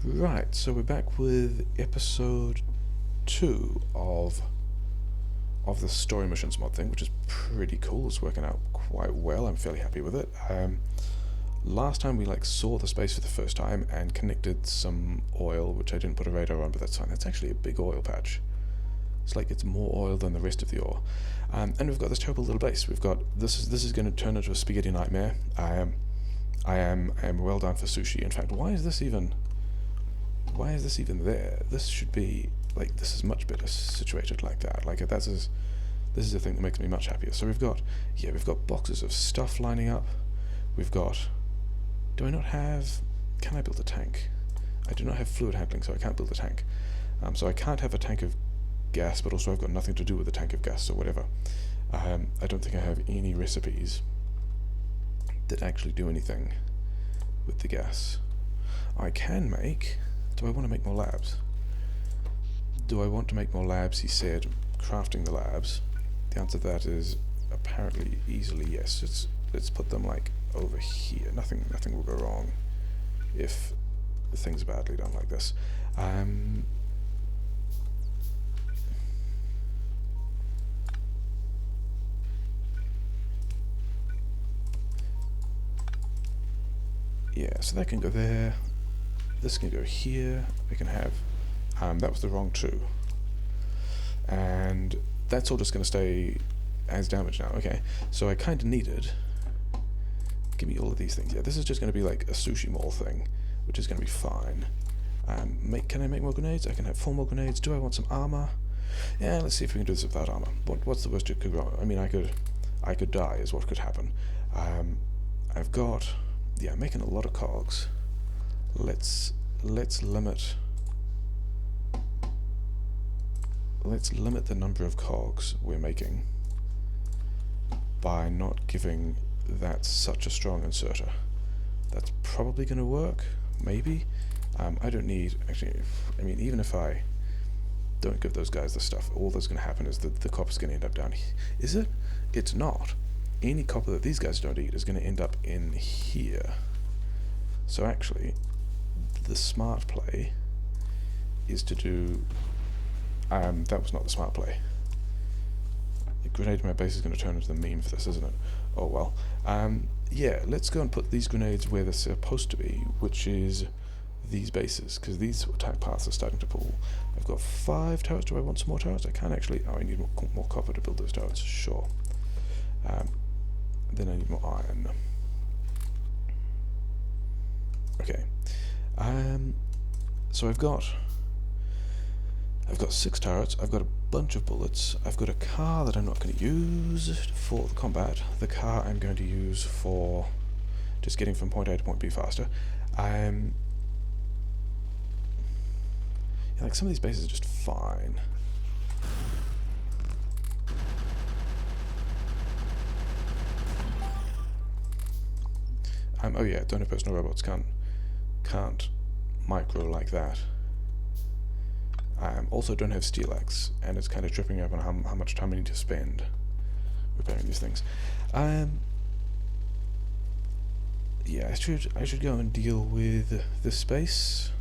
Right, so we're back with episode 2 of the story missions mod thing, which is pretty cool. It's working out quite well. I'm fairly happy with it. Last time we saw the space for the first time and connected some oil, which I didn't put a radar on, but that's fine. That's actually a big oil patch. It's more oil than the rest of the oil. And we've got this terrible little base. We've got this is going to turn into a spaghetti nightmare. I am well down for sushi. In fact, why is this even there? This should be this is much better situated like that. This is the thing that makes me much happier. So we've got boxes of stuff lining up. We've got. Do I not have? Can I build a tank? I do not have fluid handling, so I can't build a tank. So I can't have a tank of gas, but also I've got nothing to do with the tank of gas, so whatever. I don't think I have any recipes that actually do anything with the gas. I can make. Do I want to make more labs? Do I want to make more labs? He said, crafting the labs. The answer to that is apparently easily yes. Let's put them over here. Nothing will go wrong if the thing's badly done like this. Yeah, so that can go there. This can go here. We can have. That was the wrong 2. And that's all just going to stay as damage now. Okay, so I kind of needed. Give me all of these things. Yeah, this is just going to be like a sushi mall thing, which is going to be fine. Can I make more grenades? I can have 4 more grenades. Do I want some armor? Yeah, let's see if we can do this without armor. What's the worst it could go? I mean, I could die is what could happen. I've got. Yeah, I'm making a lot of cogs. Let's limit the number of cogs we're making by not giving that such a strong inserter. That's probably going to work, maybe. I don't need, actually, I mean, even if I don't give those guys the stuff, all that's going to happen is that the copper's going to end up down here. Is it? It's not. Any copper that these guys don't eat is going to end up in here. So actually, the smart play is to do. That was not the smart play. The grenade in my base is going to turn into the meme for this, isn't it? Oh well. Yeah, let's go and put these grenades where they're supposed to be, which is these bases, because these attack paths are starting to pull. I've got 5 turrets. Do I want some more turrets? I can't actually. Oh, I need more copper to build those turrets. Sure. Then I need more iron. Okay. So I've got 6 turrets. I've got a bunch of bullets. I've got a car that I'm not going to use for the combat. The car I'm going to use for just getting from point A to point B faster. Some of these bases are just fine. Oh yeah, don't have personal robots. Can't micro like that. Also don't have steel axe, and it's kind of tripping me up on how much time I need to spend repairing these things. Yeah, I should go and deal with this space.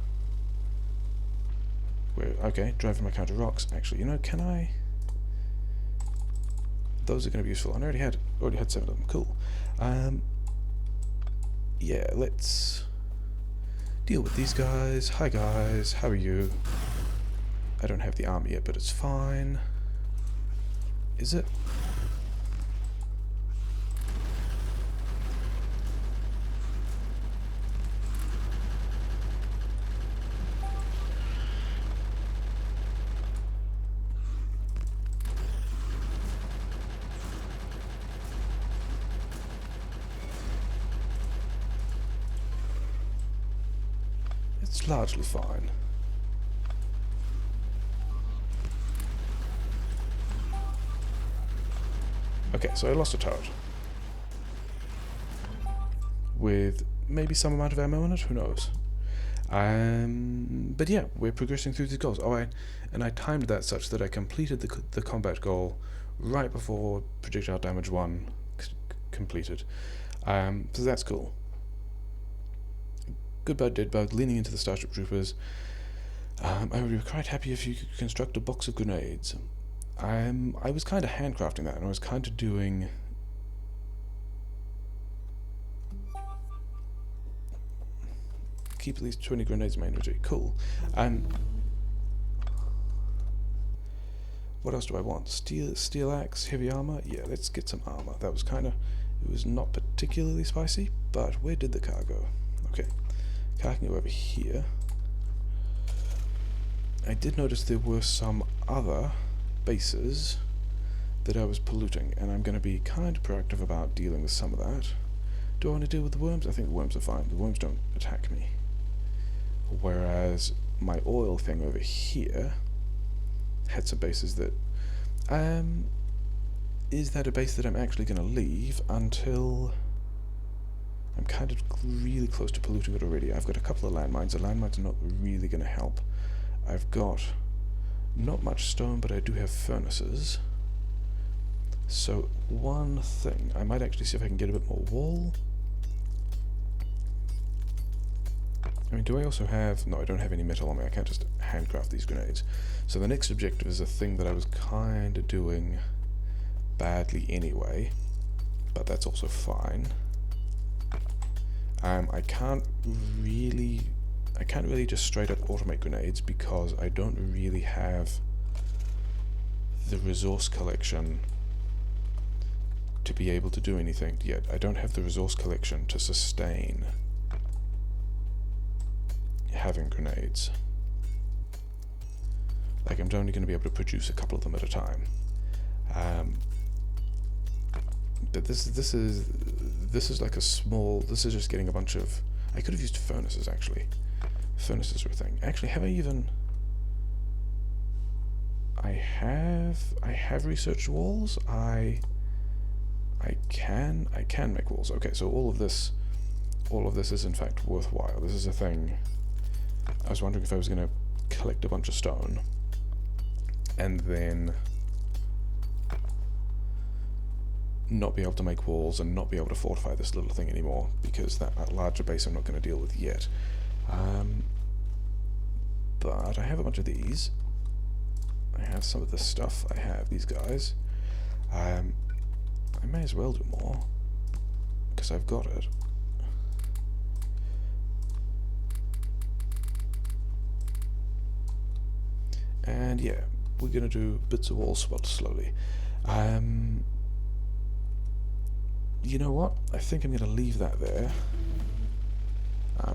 Okay, driving my counter rocks. Actually, can I? Those are going to be useful. And I already had 7 of them. Cool. Yeah, let's deal with these guys. Hi guys, how are you? I don't have the army yet, but it's fine. Is it? It's largely fine. Okay, so I lost a turret. With maybe some amount of ammo in it, who knows? But yeah, we're progressing through these goals. And I timed that such that I completed the combat goal right before projectile damage 1 completed. So that's cool. Good bug, dead bug, leaning into the Starship Troopers. I would be quite happy if you could construct a box of grenades. I was kind of handcrafting that, and I was kind of doing... Keep at least 20 grenades in my inventory. Cool. What else do I want? Steel axe, heavy armor? Yeah, let's get some armor. That was kind of... It was not particularly spicy, but where did the car go? Okay. Car can go over here. I did notice there were some other bases that I was polluting, and I'm going to be kind of proactive about dealing with some of that. Do I want to deal with the worms? I think the worms are fine. The worms don't attack me. Whereas my oil thing over here had some bases that... is that a base that I'm actually going to leave until... I'm kind of really close to polluting it already. I've got a couple of landmines. The landmines are not really going to help. I've got not much stone, but I do have furnaces. So one thing, I might actually see if I can get a bit more wool. I mean, do I also have... No, I don't have any metal on me. I can't just handcraft these grenades. So the next objective is a thing that I was kind of doing badly anyway, but that's also fine. I can't really just straight up automate grenades because I don't really have the resource collection to be able to do anything yet. I don't have the resource collection to sustain having grenades. Like, I'm only going to be able to produce a couple of them at a time. But this is like a small... This is just getting a bunch of... I could have used furnaces, actually. Furnaces are a thing. Actually, have I even... I have researched walls. I can make walls. Okay, so all of this is in fact worthwhile. This is a thing. I was wondering if I was going to collect a bunch of stone and then not be able to make walls and not be able to fortify this little thing anymore, because that larger base I'm not going to deal with yet. But I have a bunch of these. I have some of this stuff. I have these guys. I may as well do more, because I've got it. And yeah, we're going to do bits of wall swell slowly. You know what? I think I'm going to leave that there.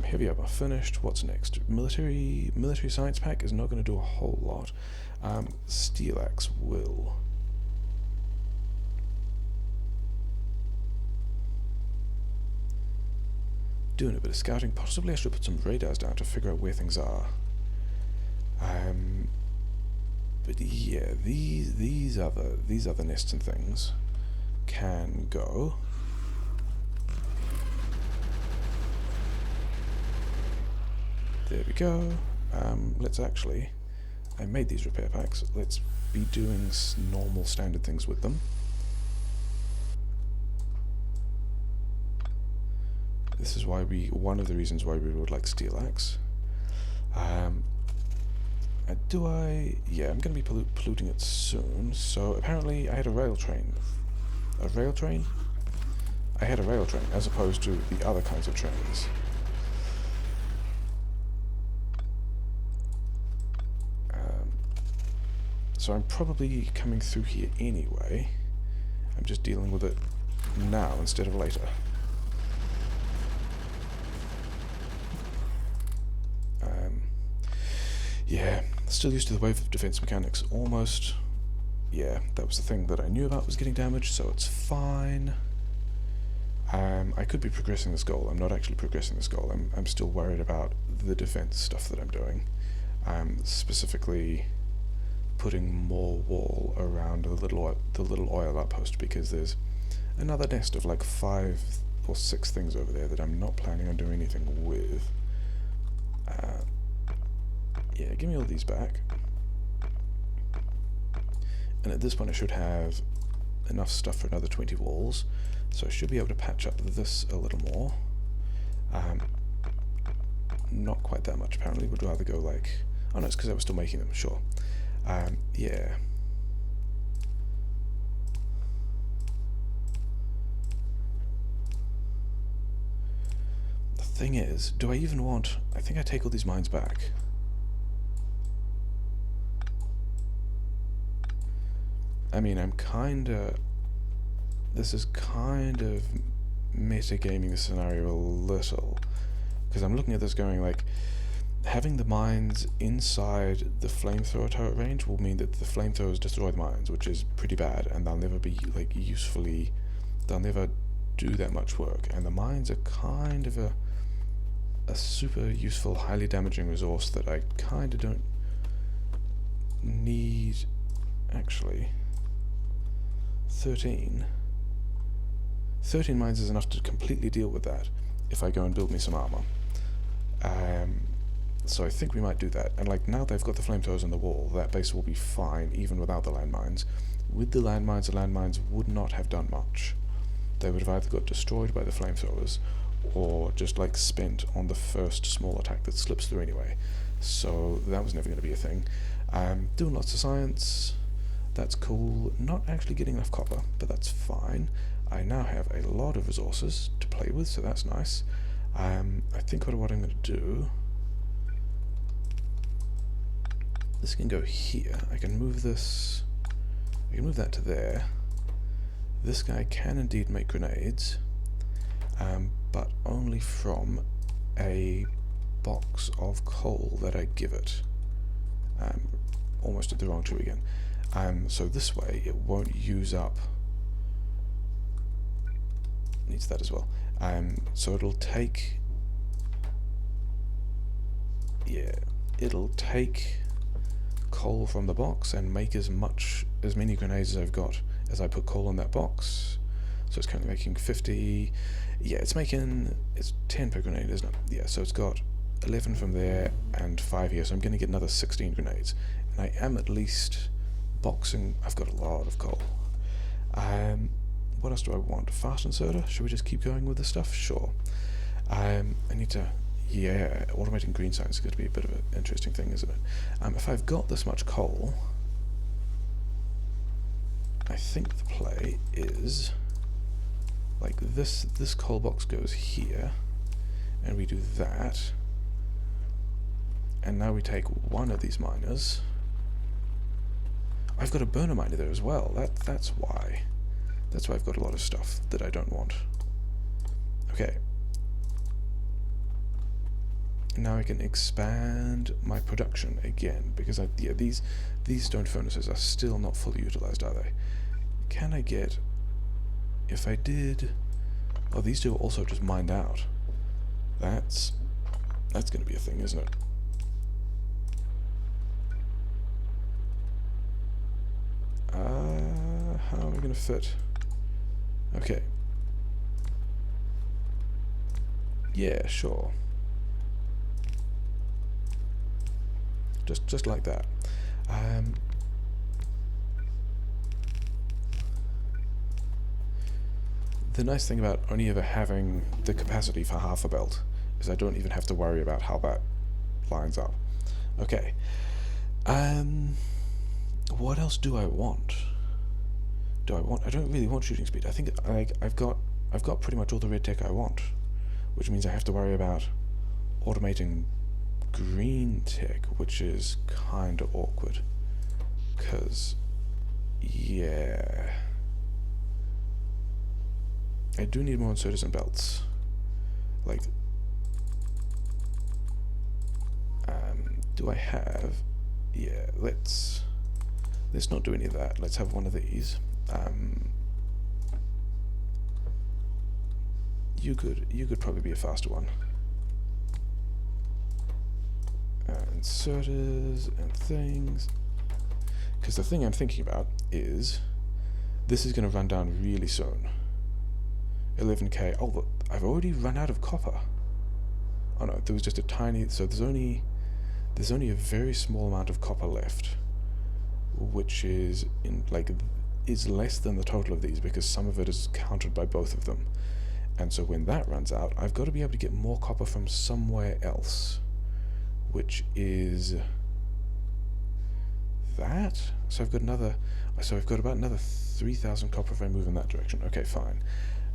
Heavy armor finished. What's next? Military science pack is not going to do a whole lot. Steel axe will. Doing a bit of scouting. Possibly I should put some radars down to figure out where things are. But yeah, these other nests and things can go. There we go. Let's actually... I made these repair packs. Let's be doing normal standard things with them. This is why one of the reasons why we would like steel axe. Yeah, I'm going to be polluting it soon. So apparently I had a rail train. A rail train? I had a rail train as opposed to the other kinds of trains. So I'm probably coming through here anyway. I'm just dealing with it now instead of later. Yeah, still used to the wave of defense mechanics. Almost. Yeah, that was the thing that I knew about was getting damaged, so it's fine. I could be progressing this goal. I'm not actually progressing this goal. I'm still worried about the defense stuff that I'm doing. Specifically putting more wall around the little oil outpost, because there's another nest of like 5 or 6 things over there that I'm not planning on doing anything with. Yeah, give me all these back. And at this point I should have enough stuff for another 20 walls, so I should be able to patch up this a little more. not quite that much apparently. Would rather go like, oh no, it's because I was still making them, sure. Yeah. The thing is, do I even want, I think I take all these mines back. I mean, this is kind of metagaming the scenario a little, because I'm looking at this going like, having the mines inside the flamethrower turret range will mean that the flamethrowers destroy the mines, which is pretty bad, and they'll never be like they'll never do that much work. And the mines are kind of a super useful, highly damaging resource that I kind of don't need. Actually, 13 mines is enough to completely deal with that if I go and build me some armor. So I think we might do that. And like, now they've got the flamethrowers on the wall, that base will be fine even without the landmines. With the landmines would not have done much. They would have either got destroyed by the flamethrowers or just like spent on the first small attack that slips through anyway. So that was never going to be a thing. Doing lots of science, that's cool. Not actually getting enough copper, but that's fine. I now have a lot of resources to play with, so that's nice. I think what I'm going to do, this can go here. I can move this, I can move that to there. This guy can indeed make grenades, but only from a box of coal that I give it. Almost did the wrong two again. So this way it won't use up, needs that as well. So it'll take, it'll take coal from the box and make as many grenades as I've got as I put coal in that box. So it's currently making 50. Yeah, it's 10 per grenade, isn't it? Yeah, so it's got 11 from there and 5 here, so I'm going to get another 16 grenades. And I am at least boxing. I've got a lot of coal. What else do I want? Fast inserter? Should we just keep going with this stuff? Sure. I need to, automating green science is going to be a bit of an interesting thing, isn't it? If I've got this much coal, I think the play is like this coal box goes here, and we do that, and now we take one of these miners. I've got a burner miner there as well. That's why I've got a lot of stuff that I don't want. Okay. Now I can expand my production again, because these stone furnaces are still not fully utilized, are they? Can I get, if I did, oh, these two are also just mined out. That's going to be a thing, isn't it? How am I going to fit? Okay. Yeah, sure. Just like that. The nice thing about only ever having the capacity for half a belt is I don't even have to worry about how that lines up. Okay. What else do I want? I don't really want shooting speed. I think I've got pretty much all the red tech I want, which means I have to worry about automating green tech, which is kind of awkward. Cause yeah, I do need more inserters and belts. Like, do I have? Yeah, let's not do any of that. Let's have one of these. You could probably be a faster one. Inserters and things. Because the thing I'm thinking about is this is going to run down really soon. 11k. Oh, look, I've already run out of copper. Oh no, there was just a tiny. So there's only a very small amount of copper left, which is is less than the total of these because some of it is counted by both of them. And so when that runs out, I've got to be able to get more copper from somewhere else. which is that. So I've got another. So I've got about another 3,000 copper if I move in that direction. Okay, fine.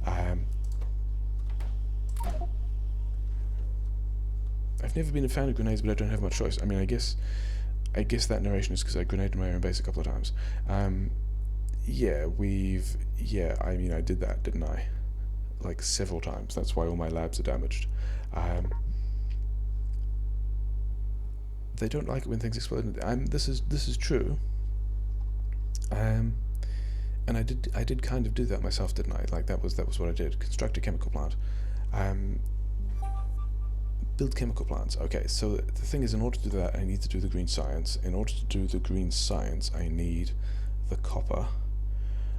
I've never been a fan of grenades, but I don't have much choice. I mean, I guess that narration is because I grenaded my own base a couple of times. Yeah, I mean, I did that, didn't I? Like, several times. That's why all my labs are damaged. They don't like it when things explode. This is true. And I did kind of do that myself, didn't I? Like, that was what I did. Construct a chemical plant. Build chemical plants. Okay, so the thing is, in order to do that, I need to do the green science. In order to do the green science, I need the copper.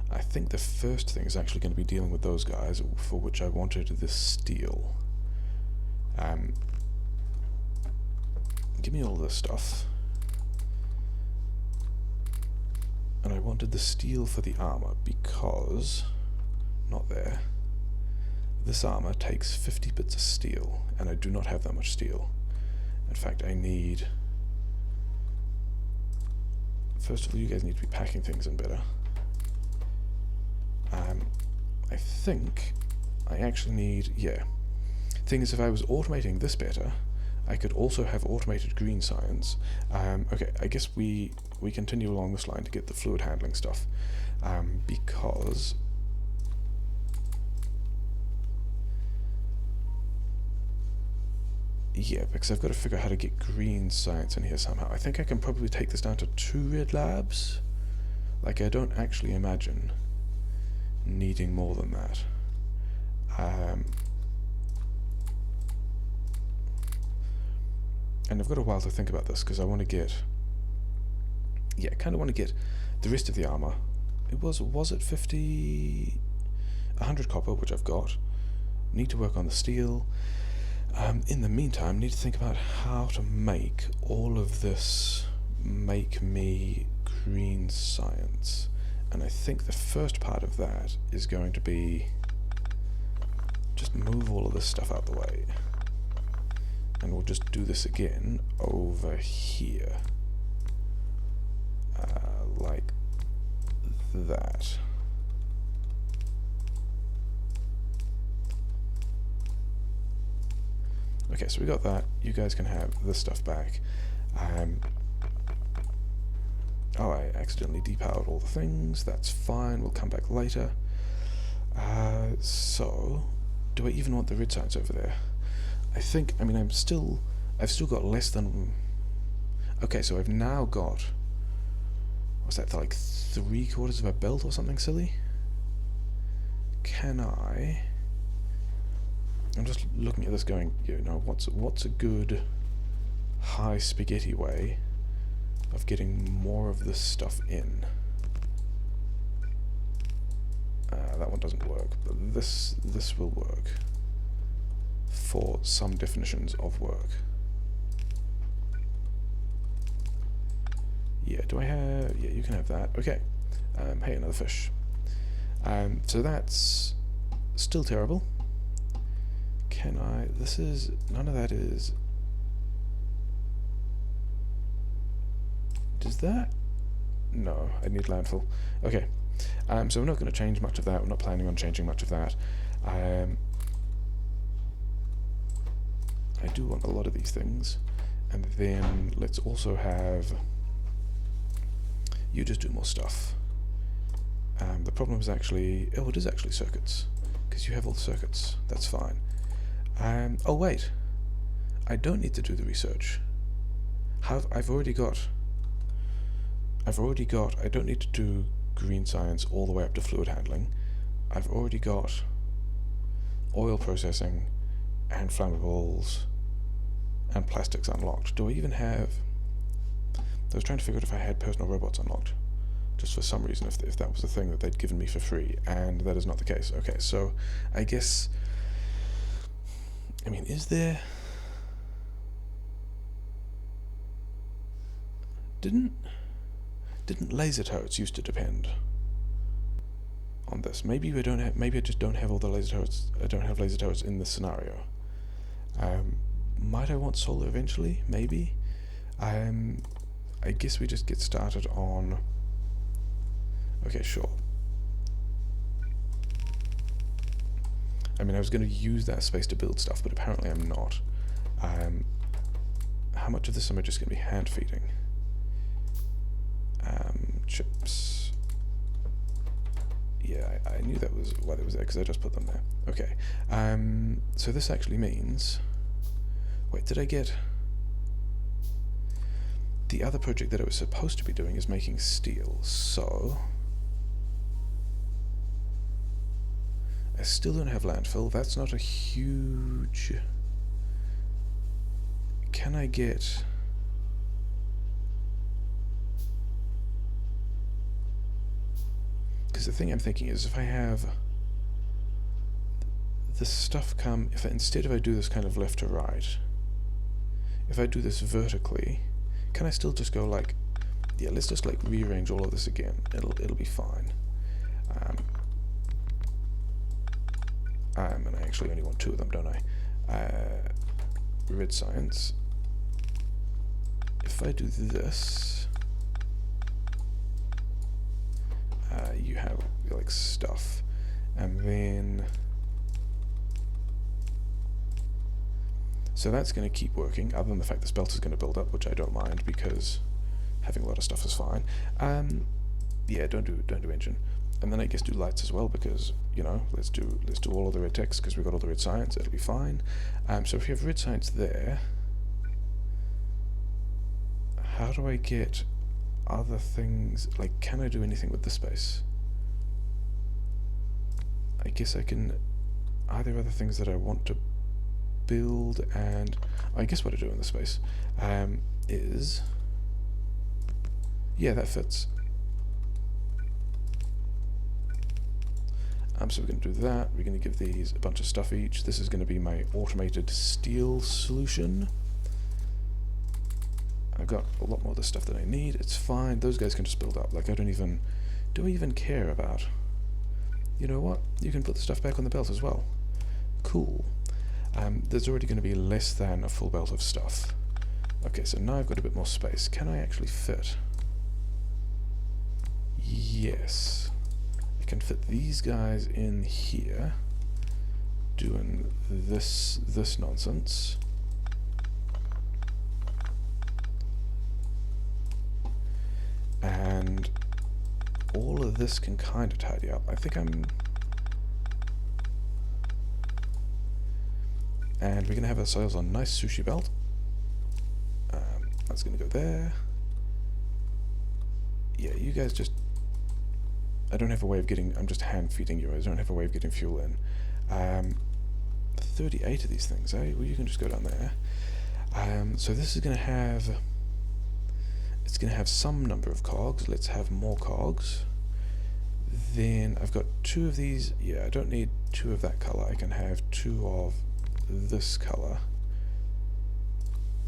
I think the first thing is actually going to be dealing with those guys, for which I wanted this steel. Give me all this stuff. And I wanted the steel for the armor, because... not there. This armor takes 50 bits of steel, and I do not have that much steel. In fact, I need... First of all, you guys need to be packing things in better. I think I actually need... yeah. Thing is, if I was automating this better, I could also have automated green science. Okay, I guess we continue along this line to get the fluid handling stuff, because... yeah, because I've got to figure out how to get green science in here somehow. I think I can probably take this down to 2 red labs. Like, I don't actually imagine needing more than that. And I've got a while to think about this, because I want to get... yeah, I kind of want to get the rest of the armor. Was it 50... 100 copper, which I've got. Need to work on the steel. In the meantime, need to think about how to make all of this make me green science. And I think the first part of that is going to be just move all of this stuff out the way. And we'll just do this again over here. Like that. Okay, so we got that. You guys can have this stuff back. Oh, I accidentally depowered all the things. That's fine. We'll come back later. So, do I even want the red science over there? I think, I mean, I've still got less than... okay, so I've now got... what's that, like 3/4 of a belt or something silly? Can I... I'm just looking at this going, you know, what's a good high spaghetti way of getting more of this stuff in? That one doesn't work, but this will work for some definitions of work. Yeah, do I have... yeah, you can have that. Okay. Hey, another fish. So that's still terrible. Can I... this is... none of that is... does that... no, I need landfill. Okay. So we're not going to change much of that. We're not planning on changing much of that. I do want a lot of these things. And then let's also have... you just do more stuff. The problem is actually... oh, it is actually circuits. Because you have all the circuits. That's fine. Oh wait, I don't need to do the research. I've already got, I don't need to do green science all the way up to fluid handling. I've already got oil processing and flammables and plastics unlocked. Do I even have... I was trying to figure out if I had personal robots unlocked, just for some reason, if that was the thing that they'd given me for free, and that is not the case. Okay, so I guess... I mean, is there... Didn't laser turrets used to depend on this? Maybe maybe I just don't have all the laser turrets. I don't have laser turrets in this scenario. might I want solar eventually? Maybe. I guess we just get started on... Okay, sure. I mean, I was going to use that space to build stuff, but apparently I'm not. How much of this am I just going to be hand feeding? Chips. Yeah, I knew that was why that was there, because I just put them there. Okay. So this actually means... Wait, did I get... The other project that I was supposed to be doing is making steel, so... I still don't have landfill. That's not a huge... Can I get... Because the thing I'm thinking is, if I have the stuff come... Instead if I do this kind of left to right, if I do this vertically, can I still just go like... Yeah, let's just like rearrange all of this again. It'll be fine. And I actually only want 2 of them, don't I? Red science. If I do this, you have like stuff, and then so that's going to keep working. Other than the fact this belt is going to build up, which I don't mind because having a lot of stuff is fine. Yeah, don't do engine. And then I guess do lights as well, because, you know, let's do all of the red text because we've got all the red science. It'll be fine. So if you have red science there, how do I get other things? Like, can I do anything with the space? I guess I can. Are there other things that I want to build? And I guess what I do in the space is, yeah, that fits. So we're going to do that. We're going to give these a bunch of stuff each. This is going to be my automated steel solution. I've got a lot more of the stuff that I need. It's fine. Those guys can just build up. Like, I don't even... Do I even care about... You know what? You can put the stuff back on the belt as well. Cool. There's already going to be less than a full belt of stuff. Okay, so now I've got a bit more space. Can I actually fit? Yes. I can fit these guys in here, doing this nonsense. And all of this can kind of tidy up. I think I'm... And we're going to have ourselves a nice sushi belt. That's going to go there. Yeah, you guys just... I don't have a way of getting... I'm just hand feeding you. I don't have a way of getting fuel in. 38 of these things, eh? Well, you can just go down there. So this is going to have... It's going to have some number of cogs. Let's have more cogs. Then I've got 2 of these. Yeah, I don't need 2 of that color. I can have 2 of this color.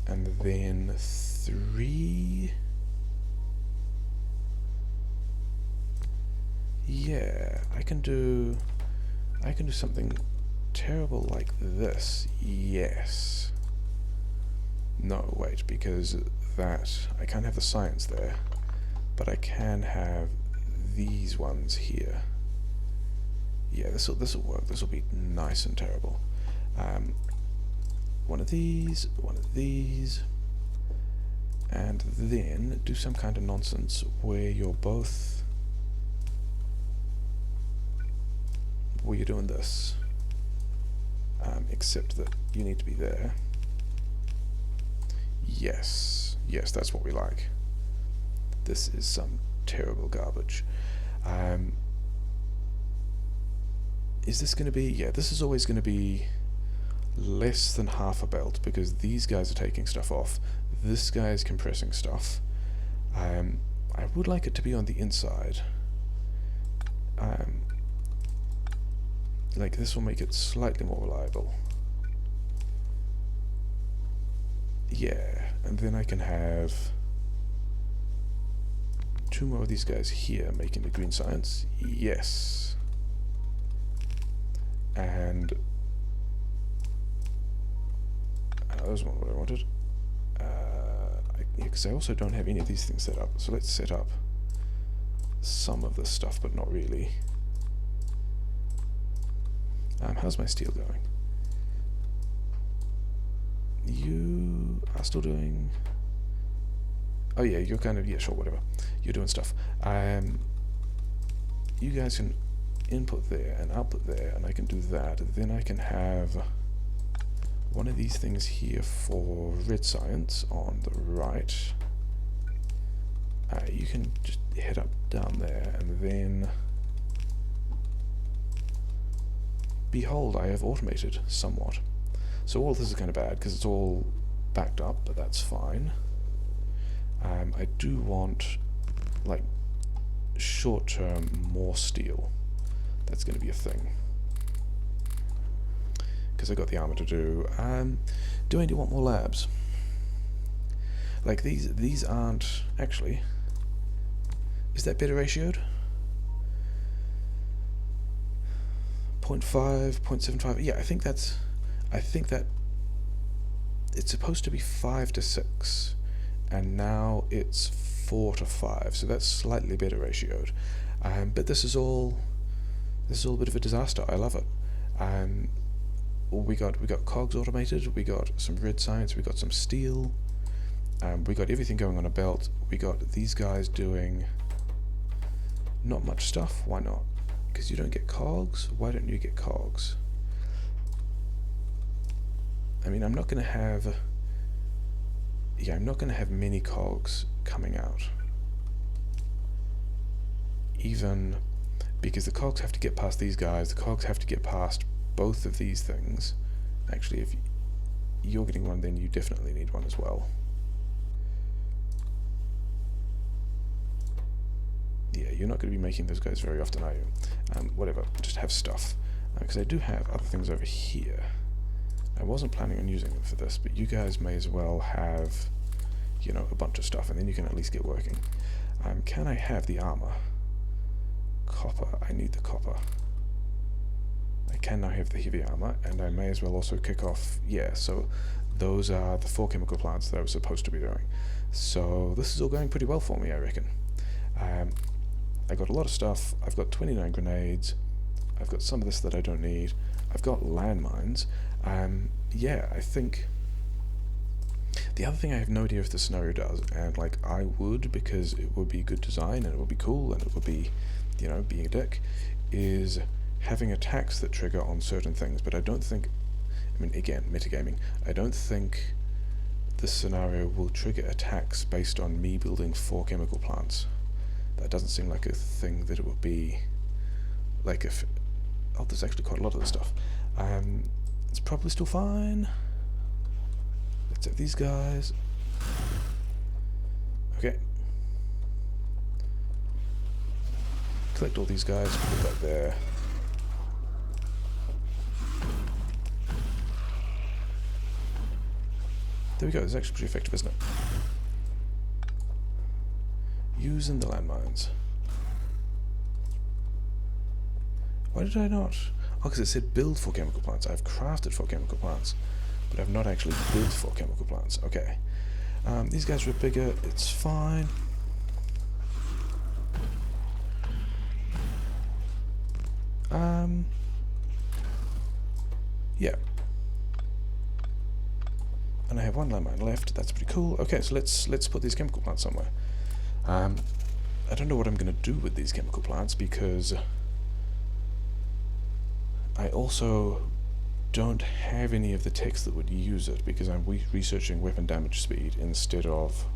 And then 3... Yeah, I can do something terrible like this. Yes. No, wait, because that... I can't have the science there, but I can have these ones here. Yeah, this'll work. This'll be nice and terrible. One of these, and then do some kind of nonsense where you're both... Where you're doing this. Except that you need to be there. Yes, yes, that's what we like. This is some terrible garbage. Is this going to be... Yeah, this is always going to be less than half a belt, because these guys are taking stuff off. This guy is compressing stuff. I would like it to be on the inside. Like, this will make it slightly more reliable. Yeah, and then I can have 2 more of these guys here making the green science. Yes. And those weren't what I wanted. Because I also don't have any of these things set up. So let's set up some of this stuff, but not really. How's my steel going? You are still doing... Oh yeah, you're kind of... Yeah, sure, whatever. You're doing stuff. You guys can input there and output there, and I can do that. Then I can have one of these things here for red science on the right. You can just head up down there, and then... Behold, I have automated somewhat. So all this is kind of bad, because it's all backed up, but that's fine. I do want, like, short-term more steel. That's going to be a thing. Because I got the armor to do. Do I want more labs? Like, these aren't... Actually, is that better ratioed? 0.5, 0.75. Yeah, I think that it's supposed to be 5 to 6, and now it's 4 to 5. So that's slightly better ratioed. But this is all a bit of a disaster. I love it. We got cogs automated. We got some red science. We got some steel. We got everything going on a belt. We got these guys doing not much stuff. Why not? Because you don't get cogs? Why don't you get cogs? I mean, I'm not going to have... Yeah, I'm not going to have many cogs coming out. Even because the cogs have to get past these guys, the cogs have to get past both of these things. Actually, if you're getting one, then you definitely need one as well. Yeah, you're not going to be making those guys very often, are you? Whatever, just have stuff. Because I do have other things over here. I wasn't planning on using them for this, but you guys may as well have, you know, a bunch of stuff, and then you can at least get working. Can I have the armor? Copper, I need the copper. I can now have the heavy armor, and I may as well also kick off, yeah, so those are the 4 chemical plants that I was supposed to be doing. So this is all going pretty well for me, I reckon. I got a lot of stuff. I've got 29 grenades. I've got some of this that I don't need. I've got landmines. Yeah, I think... The other thing I have no idea if the scenario does, and like I would, because it would be good design and it would be cool and it would be, you know, being a dick, is having attacks that trigger on certain things, but I don't think... I mean, again, metagaming. I don't think this scenario will trigger attacks based on me building 4 chemical plants. That doesn't seem like a thing that it would be, like if... Oh, there's actually quite a lot of this stuff. It's probably still fine. Let's have these guys. Okay. Collect all these guys, put that there. There we go, it's actually pretty effective, isn't it? Using the landmines. Why did I not? Oh, because it said build 4 chemical plants. I've crafted 4 chemical plants, but I've not actually built 4 chemical plants. Okay. These guys were bigger. It's fine. Yeah. And I have 1 landmine left. That's pretty cool. Okay, so let's put these chemical plants somewhere. I don't know what I'm going to do with these chemical plants because I also don't have any of the text that would use it because I'm researching weapon damage speed instead of,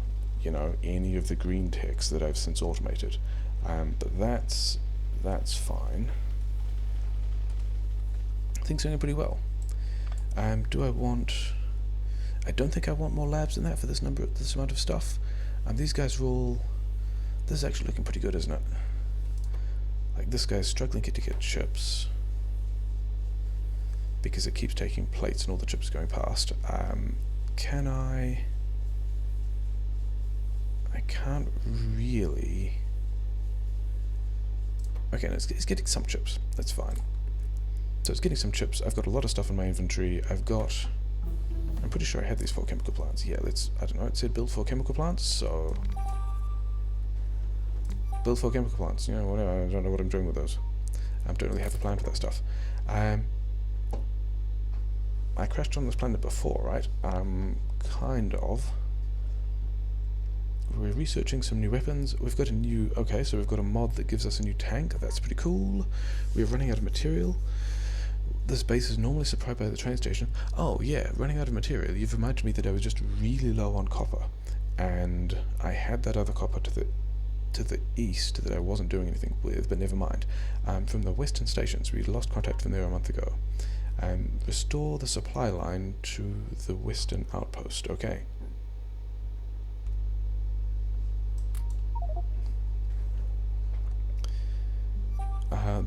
you know, any of the green text that I've since automated. But that's fine. Things are going pretty well. Do I want... I don't think I want more labs than that for this amount of stuff. These guys are all... This is actually looking pretty good, isn't it? Like, this guy's struggling to get chips because it keeps taking plates and all the chips going past. Can I... I can't really... Okay, no, it's getting some chips. That's fine. So it's getting some chips. I've got a lot of stuff in my inventory. I'm I'm pretty sure I had these 4 chemical plants. Yeah, I don't know, it said build 4 chemical plants, so... Build 4 chemical plants, you know, whatever, I don't know what I'm doing with those. I don't really have a plan for that stuff. I crashed on this planet before, right? Kind of. We're researching some new weapons. We've got a new... Okay, so we've got a mod that gives us a new tank. That's pretty cool. We're running out of material. This base is normally supplied by the train station. Oh, yeah, running out of material. You've reminded me that I was just really low on copper. And I had that other copper to the east that I wasn't doing anything with, but never mind. From the western stations. We lost contact from there a month ago. Restore the supply line to the western outpost. Okay.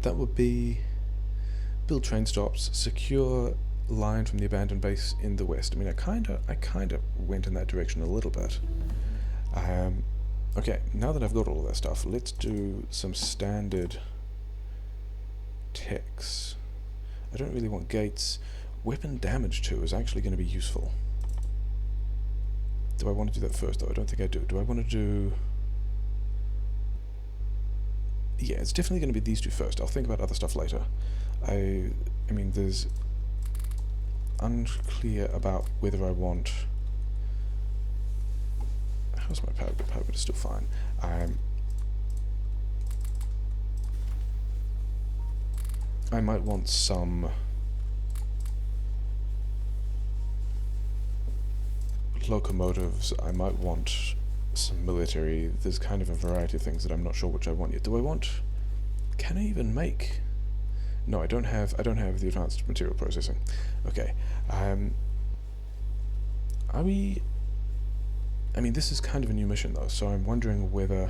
That would be build train stops, secure line from the abandoned base in the west. I mean, I kind of went in that direction a little bit. Okay, now that I've got all of that stuff, let's do some standard techs. I don't really want gates. Weapon damage too is actually going to be useful. Do I want to do that first though? I don't think I do. Do I want to do... Yeah, it's definitely going to be these two first. I'll think about other stuff later. I mean, there's unclear about whether I want... How's my power grid? Power grid is still fine. I might want some locomotives. I might want some military. There's kind of a variety of things that I'm not sure which I want yet. Do I want... Can I even make... No, I don't have the advanced material processing. Okay. Are we... I mean, this is kind of a new mission though, so I'm wondering whether...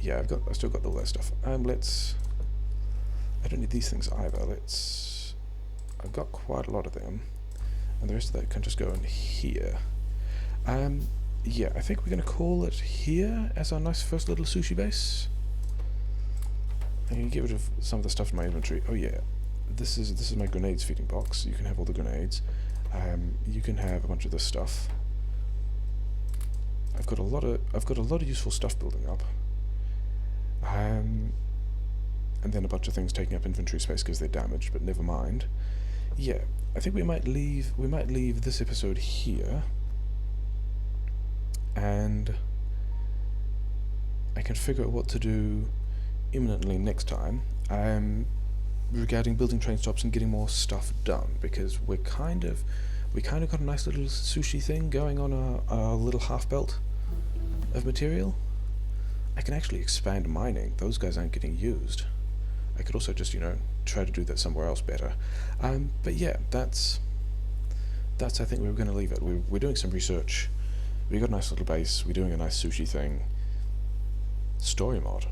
Yeah, I've still got all that stuff. Let's... I don't need these things either. I've got quite a lot of them, and the rest of that can just go in here. Yeah, I think we're going to call it here as our nice first little sushi base. I can get rid of some of the stuff in my inventory. Oh yeah, this is my grenades feeding box. You can have all the grenades. You can have a bunch of this stuff. I've got a lot of useful stuff building up. And then a bunch of things taking up inventory space because they're damaged, but never mind. Yeah, I think we might leave this episode here, and I can figure out what to do imminently next time regarding building train stops and getting more stuff done, because we kind of got a nice little sushi thing going on our little half belt of material. I can actually expand mining. Those guys aren't getting used. I could also just, you know, try to do that somewhere else better. But yeah, that's I think we're going to leave it. We're doing some research. We got a nice little base. We're doing a nice sushi thing. Story mod.